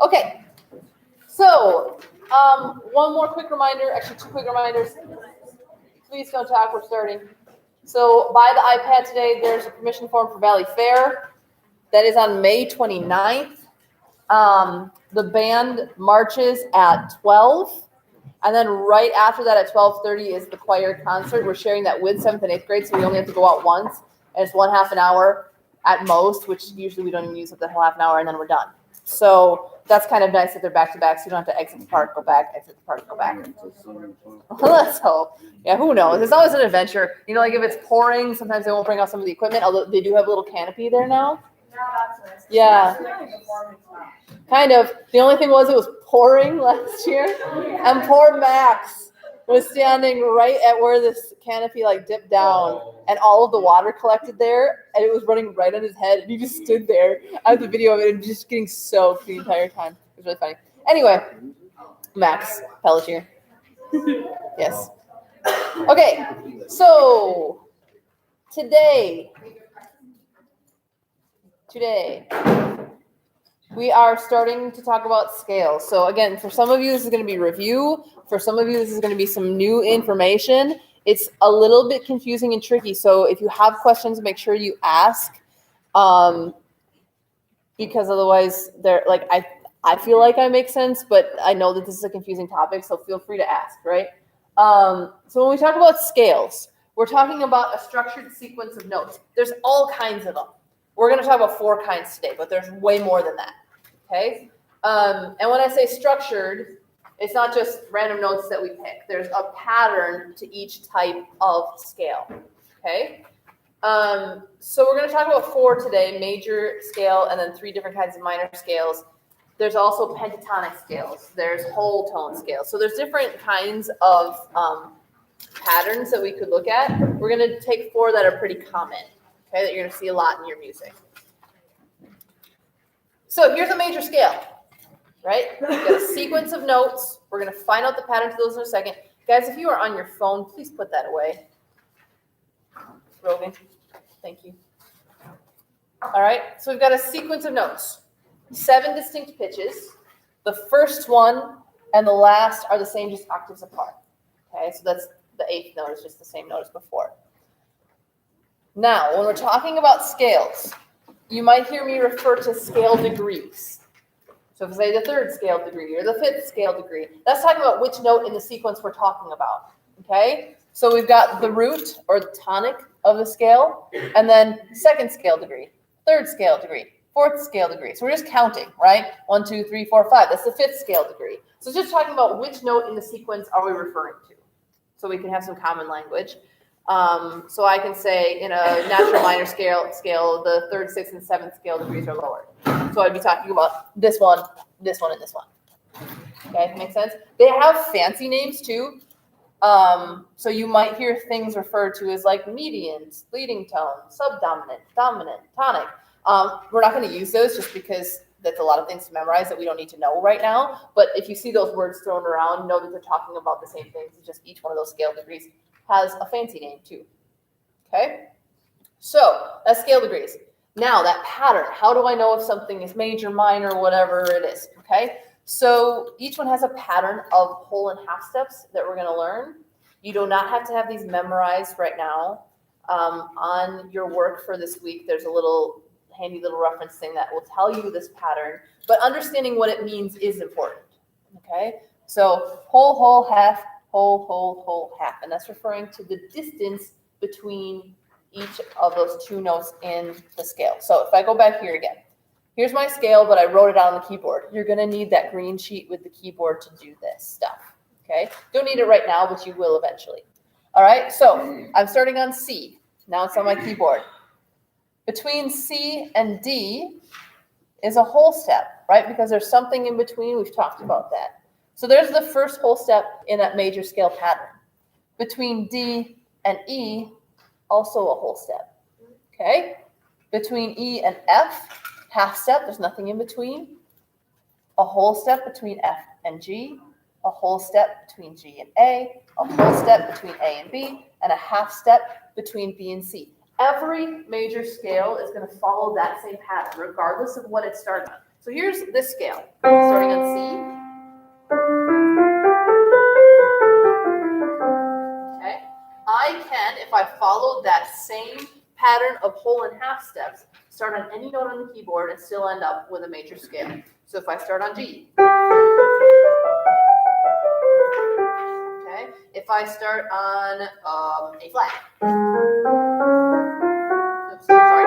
Okay, so one more quick reminder, actually two quick reminders. Please don't talk, we're starting. So buy the iPad today. There's a permission form for Valley Fair. That is on May 29th. The band marches at 12. And then right after that at 12:30 is the choir concert. We're sharing that with 7th and 8th grade, so we only have to go out once. And it's 1/2 an hour at most, which usually we don't even use up the whole half an hour, and then we're done. So that's kind of nice that they're back to back, so you don't have to exit the park, go back, exit the park, go back. Let's hope. Yeah, who knows? It's always an adventure. You know, like if it's pouring, sometimes they won't bring out some of the equipment, although they do have a little canopy there now. Yeah. Kind of. The only thing was it was pouring last year, and poor Max was standing right at where this canopy like dipped down, and all of the water collected there, and it was running right on his head, and he just stood there. I have the video of it and just getting soaked the entire time. It was really funny. Anyway, Max Pelletier. Yes. Okay, so today we are starting to talk about scales. So again, for some of you, this is going to be review. For some of you, this is going to be some new information. It's a little bit confusing and tricky. So if you have questions, make sure you ask, because otherwise, they're like I feel like I make sense, but I know that this is a confusing topic. So feel free to ask, right? So when we talk about scales, we're talking about a structured sequence of notes. There's all kinds of them. We're going to talk about 4 kinds today, but there's way more than that. Okay? And when I say structured, it's not just random notes that we pick. There's a pattern to each type of scale. Okay? So we're going to talk about 4 today, major scale, and then 3 different kinds of minor scales. There's also pentatonic scales. There's whole tone scales. So there's different kinds of patterns that we could look at. We're going to take 4 that are pretty common. Okay, that you're going to see a lot in your music. So here's a major scale, right? We've got a sequence of notes. We're going to find out the pattern to those in a second. Guys, if you are on your phone, please put that away. Rogan, thank you. All right, so we've got a sequence of notes. 7 distinct pitches. The first one and the last are the same, just octaves apart. Okay, so that's the 8th note is just the same note as before. Now, when we're talking about scales, you might hear me refer to scale degrees. So if I say the 3rd scale degree or the 5th scale degree, that's talking about which note in the sequence we're talking about. Okay? So we've got the root or the tonic of the scale, and then 2nd scale degree, 3rd scale degree, 4th scale degree. So we're just counting, right? 1, 2, 3, 4, 5. That's the 5th scale degree. So it's just talking about which note in the sequence are we referring to. So we can have some common language. So I can say in a natural minor scale, the 3rd, 6th, and 7th scale degrees are lowered. So I'd be talking about this one, and this one. Okay, makes sense? They have fancy names too. So you might hear things referred to as like medians, leading tone, subdominant, dominant, tonic. We're not going to use those just because that's a lot of things to memorize that we don't need to know right now. But if you see those words thrown around, know that they're talking about the same things. It's just each one of those scale degrees has a fancy name too. Okay? So that's scale degrees. Now that pattern, how do I know if something is major, minor, whatever it is? Okay? So each one has a pattern of whole and half steps that we're going to learn. You do not have to have these memorized right now. On your work for this week, there's a little handy little reference thing that will tell you this pattern, but understanding what it means is important. Okay? So whole, half, whole, half. And that's referring to the distance between each of those 2 notes in the scale. So if I go back here again, here's my scale, but I wrote it out on the keyboard. You're going to need that green sheet with the keyboard to do this stuff. Okay? Don't need it right now, but you will eventually. All right? So I'm starting on C. Now it's on my keyboard. Between C and D is a whole step, right? Because there's something in between. We've talked about that. So there's the first whole step in that major scale pattern. Between D and E, also a whole step. Okay? Between E and F, half step, there's nothing in between. A whole step between F and G, a whole step between G and A whole step between A and B, and a half step between B and C. Every major scale is going to follow that same pattern, regardless of what it starts on. So here's this scale, starting on C. Okay, I can, if I follow that same pattern of whole and half steps, start on any note on the keyboard and still end up with a major scale. So if I start on G, okay, if I start on A flat, oops, sorry,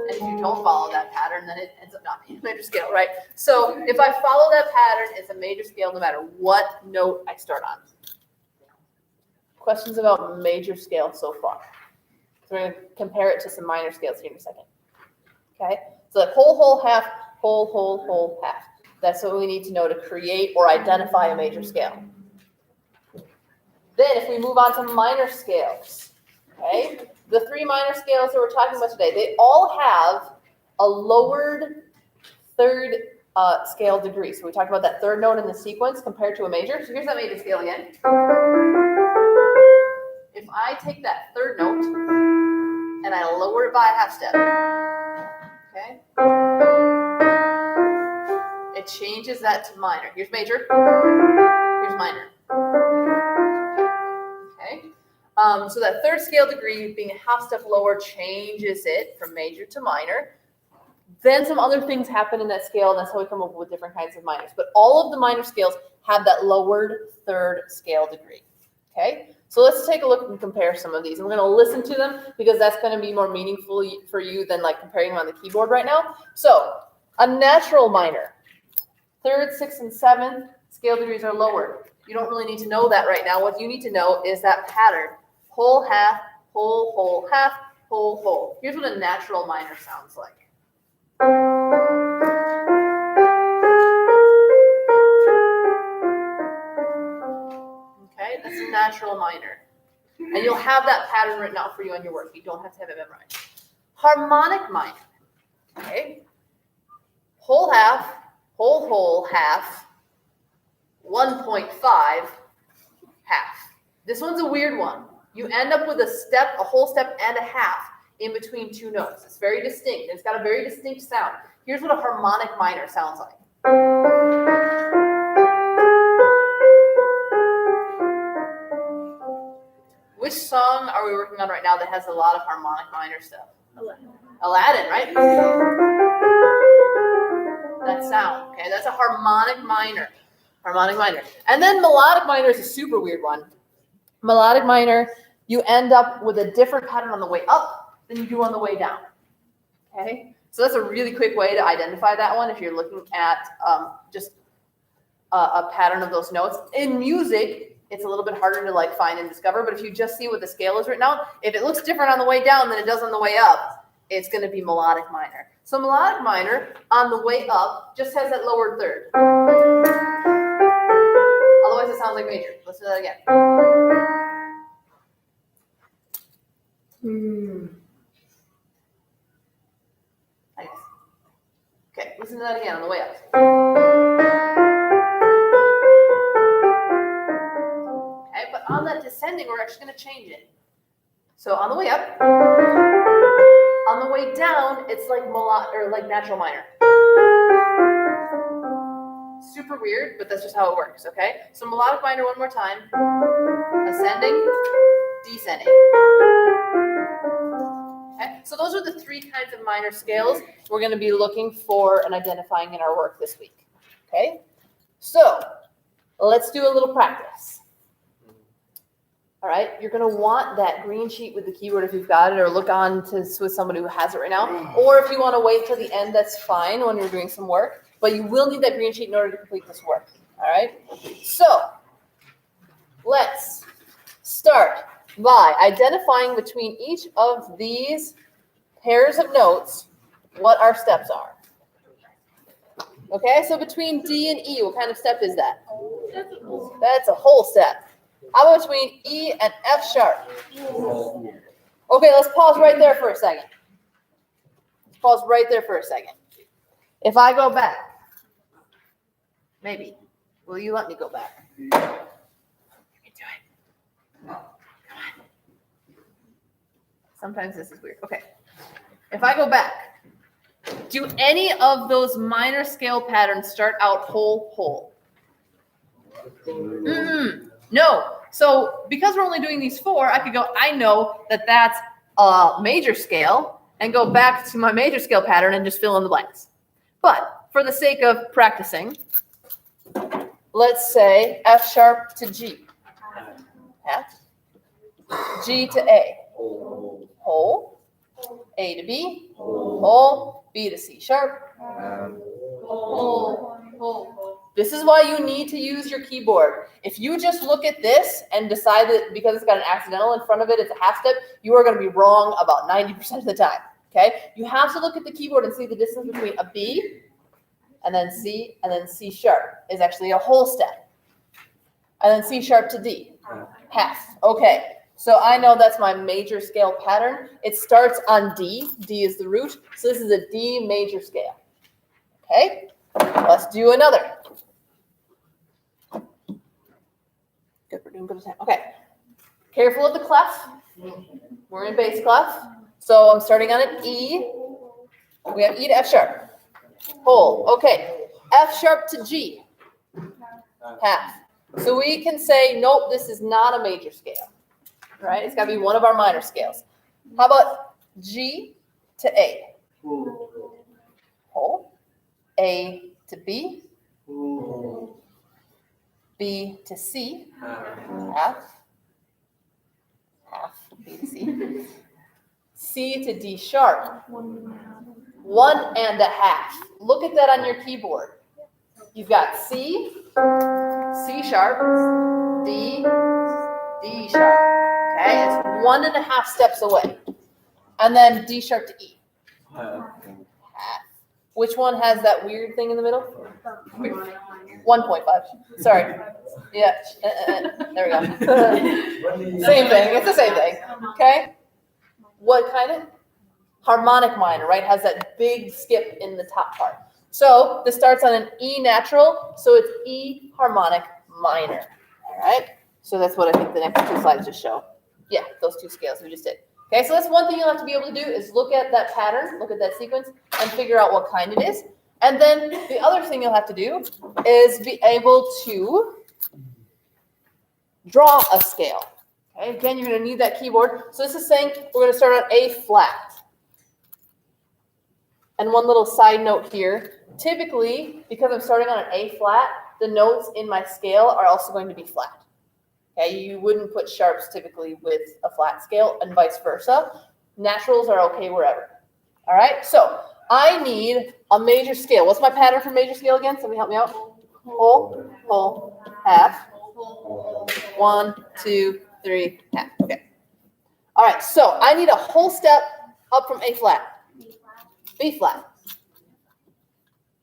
and if you don't follow that pattern, then it ends up not being a major scale, right? So if I follow that pattern, it's a major scale no matter what note I start on. Questions about major scale so far? So we're going to compare it to some minor scales here in a second. Okay, so like whole, half, whole, half. That's what we need to know to create or identify a major scale. Then if we move on to minor scales, okay, the three minor scales that we're talking about today, they all have a lowered third scale degree. So we talked about that third note in the sequence compared to a major. So here's that major scale again. If I take that third note and I lower it by a half step, okay, it changes that to minor. Here's major, here's minor. Okay, so that third scale degree being a half step lower changes it from major to minor. Then some other things happen in that scale, and that's how we come up with different kinds of minors. But all of the minor scales have that lowered third scale degree. Okay, so let's take a look and compare some of these. And we're going to listen to them because that's going to be more meaningful for you than like comparing them on the keyboard right now. So a natural minor, third, sixth, and seventh scale degrees are lowered. You don't really need to know that right now. What you need to know is that pattern: whole, half, whole, half, whole. Here's what a natural minor sounds like. Okay, that's a natural minor. And you'll have that pattern written out for you on your work. You don't have to have it memorized. Harmonic minor. Okay. Whole, half, whole, half, 1.5, half. This one's a weird one. You end up with a step, a whole step, and a half in between two notes. It's very distinct. It's got a very distinct sound. Here's what a harmonic minor sounds like. Which song are we working on right now that has a lot of harmonic minor stuff? Aladdin, right? That sound, okay? That's a harmonic minor. Harmonic minor. And then melodic minor is a super weird one. Melodic minor, you end up with a different pattern on the way up than you do on the way down. Okay? So that's a really quick way to identify that one if you're looking at just a pattern of those notes. In music, it's a little bit harder to like find and discover, but if you just see what the scale is written out, if it looks different on the way down than it does on the way up, it's going to be melodic minor. So melodic minor on the way up just has that lowered third. Otherwise it sounds like major. Let's do that again. I guess. Okay, listen to that again on the way up. Okay, but on that descending, we're actually going to change it. So on the way up, on the way down, it's like natural minor. Super weird, but that's just how it works, okay? So melodic minor one more time. Ascending, descending. Okay, so those are the three kinds of minor scales we're going to be looking for and identifying in our work this week. Okay, so let's do a little practice. All right, you're going to want that green sheet with the keyboard if you've got it, or look on to with somebody who has it right now. Or if you want to wait till the end, that's fine when you're doing some work. But you will need that green sheet in order to complete this work. All right, so let's start by identifying between each of these pairs of notes what our steps are. Okay, so between D and E, what kind of step is that? That's a whole step. How about between E and F sharp? Okay, let's pause right there for a second. Let's pause right there for a second. If I go back, maybe, will you let me go back? Let me do it. Come on. Sometimes this is weird. Okay. If I go back, Do any of those minor scale patterns start out whole, whole? No. So because we're only doing these 4, I could go, I know that that's a major scale and go back to my major scale pattern and just fill in the blanks. But for the sake of practicing, let's say F sharp to G. Half. G to A. Whole. A to B. Whole. B to C sharp. Whole. This is why you need to use your keyboard. If you just look at this and decide that because it's got an accidental in front of it, it's a half step, you are going to be wrong about 90% of the time. Okay? You have to look at the keyboard and see the distance between a B and then C sharp is actually a whole step. And then C sharp to D. Half. Okay. So I know that's my major scale pattern. It starts on D. D is the root. So this is a D major scale. Okay? Let's do another. Good, we're doing good. Okay. Careful of the clef. We're in bass clef. So I'm starting on an E. We have E to F sharp. Whole. Okay. F sharp to G. Half. So we can say, nope, this is not a major scale. Right? It's got to be one of our minor scales. How about G to A? Whole. A to B. B to C. Half. Half. B to C. C to D sharp. 1.5. Look at that on your keyboard. You've got C, C sharp, D, D sharp. Okay, it's 1.5 steps away. And then D sharp to E. Half. Which one has that weird thing in the middle? 1.5. Sorry. Yeah. There we go. Same thing. It's the same thing. Okay. What kind of? Harmonic minor, right? Has that big skip in the top part. So this starts on an E natural, so it's E harmonic minor. All right. So that's what I think the next 2 slides just show. Yeah, those 2 scales we just did. Okay, so that's one thing you'll have to be able to do is look at that pattern, look at that sequence, and figure out what kind it is. And then the other thing you'll have to do is be able to draw a scale. Okay, again, you're going to need that keyboard. So this is saying we're going to start on A flat. And one little side note here, typically, because I'm starting on an A flat, the notes in my scale are also going to be flat. Okay, you wouldn't put sharps typically with a flat scale and vice versa. Naturals are okay wherever. All right, so I need a major scale. What's my pattern for major scale again? Somebody help me out. Whole, whole, half. 1, 2, 3, half. Okay. All right, so I need a whole step up from A flat. B flat.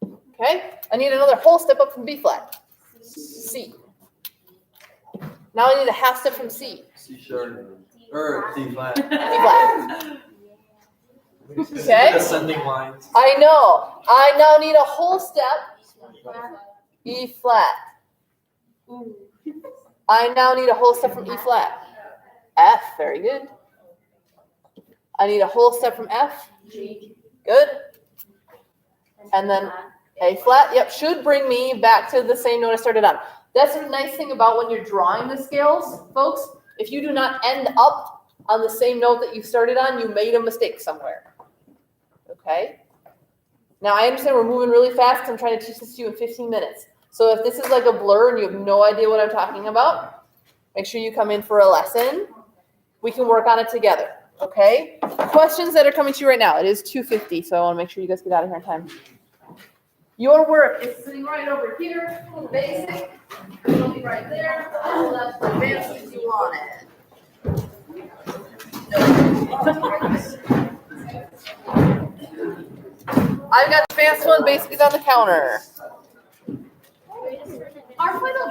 Okay, I need another whole step up from B flat. C. Now I need a half step from C. C sharp. Or D flat. D flat. Okay. Ascending lines. I know. I now need a whole step. E flat. I now need a whole step from E flat. F. Very good. I need a whole step from F. G. Good. And then A flat. Yep, should bring me back to the same note I started on. That's the nice thing about when you're drawing the scales, folks. If you do not end up on the same note that you started on, you made a mistake somewhere. Okay? Now, I understand we're moving really fast because I'm trying to teach this to you in 15 minutes. So if this is like a blur and you have no idea what I'm talking about, make sure you come in for a lesson. We can work on it together. Okay? Questions that are coming to you right now. It is 2:50, so I want to make sure you guys get out of here in time. Your work is sitting right over here. Basic. It'll be right there. That's the advanced if you want it. I've got the advanced one. Basic is on the counter. Our final